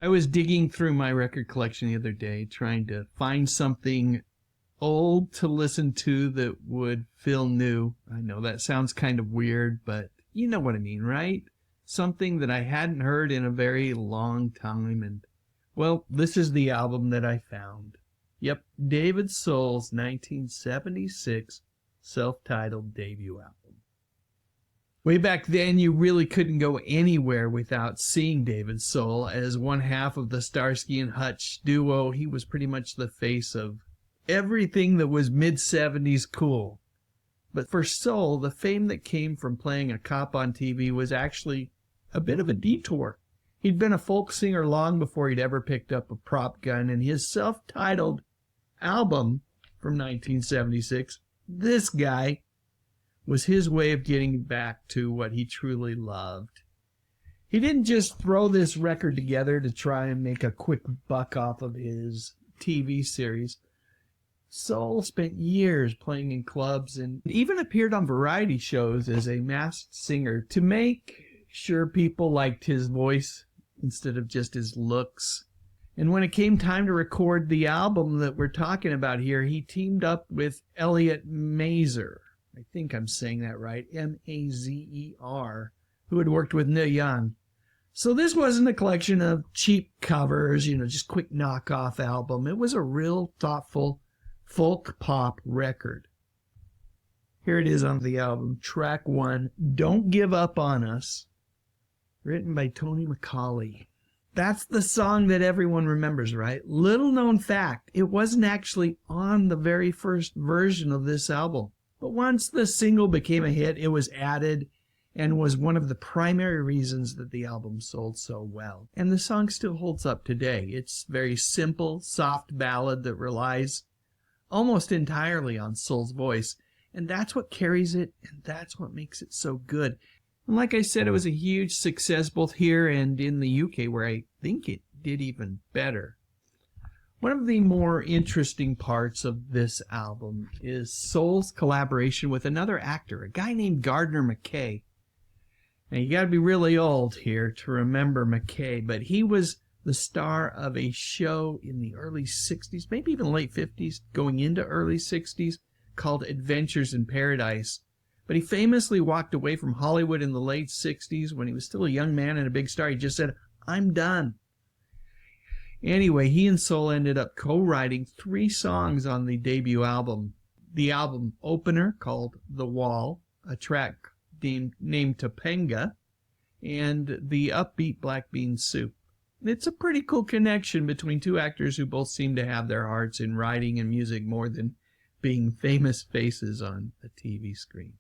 I was digging through my record collection the other day, trying to find something old to listen to that would feel new. I know that sounds kind of weird, but you know what I mean, right? Something that I hadn't heard in a very long time, and, well, this is the album that I found. Yep, David Soul's 1976 self-titled debut album. Way back then, you really couldn't go anywhere without seeing David Soul. As one half of the Starsky and Hutch duo, he was pretty much the face of everything that was mid-70s cool. But for Soul, the fame that came from playing a cop on TV was actually a bit of a detour. He'd been a folk singer long before he'd ever picked up a prop gun, and his self-titled album from 1976, This Guy, was his way of getting back to what he truly loved. He didn't just throw this record together to try and make a quick buck off of his TV series. Soul spent years playing in clubs and even appeared on variety shows as a masked singer to make sure people liked his voice instead of just his looks. And when it came time to record the album that we're talking about here, he teamed up with Elliot Mazer. I think I'm saying that right, M-A-Z-E-R, who had worked with Neil Young. So this wasn't a collection of cheap covers, just quick knockoff album. It was a real thoughtful folk pop record. Here it is on the album, track 1, Don't Give Up on Us, written by Tony McCauley. That's the song that everyone remembers, right? Little known fact, it wasn't actually on the very first version of this album. But once the single became a hit, it was added and was one of the primary reasons that the album sold so well. And the song still holds up today. It's a very simple, soft ballad that relies almost entirely on Soul's voice. And that's what carries it, and that's what makes it so good. And like I said, it was a huge success both here and in the UK, where I think it did even better. One of the more interesting parts of this album is Soul's collaboration with another actor, a guy named Gardner McKay. Now, you got to be really old here to remember McKay, but he was the star of a show in the early 60s, maybe even late 50s, going into early 60s, called Adventures in Paradise. But he famously walked away from Hollywood in the late 60s when he was still a young man and a big star. He just said, "I'm done." Anyway, he and Soul ended up co-writing 3 songs on the debut album. The album opener, called The Wall, a track named Topanga, and the upbeat Black Bean Soup. It's a pretty cool connection between two actors who both seem to have their hearts in writing and music more than being famous faces on a TV screen.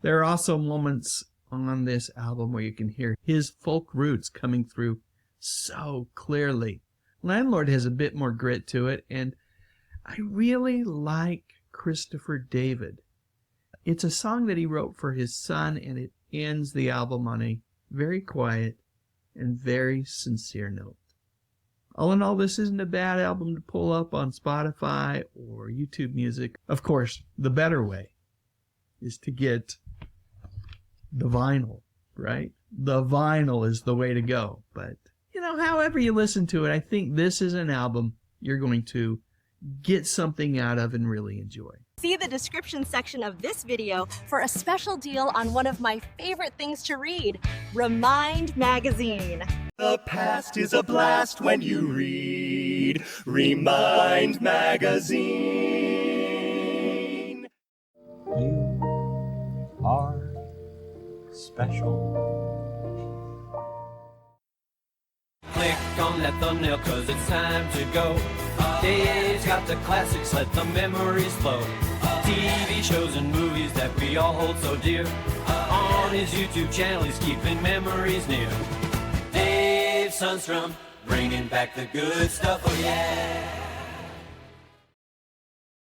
There are also moments on this album where you can hear his folk roots coming through so clearly. Landlord has a bit more grit to it, and I really like Christopher David. It's a song that he wrote for his son, and it ends the album on a very quiet and very sincere note. All in all, this isn't a bad album to pull up on Spotify or YouTube Music. Of course, the better way is to get the vinyl, right? The vinyl is the way to go, but however you listen to it, I think this is an album you're going to get something out of and really enjoy. See the description section of this video for a special deal on one of my favorite things to read, Remind Magazine. The past is a blast when you read Remind Magazine. You are special. Click on that thumbnail cause it's time to go. Dave's got the classics, let the memories flow. TV shows and movies that we all hold so dear. On his YouTube channel he's keeping memories near. Dave Sundstrom, bringing back the good stuff, oh yeah.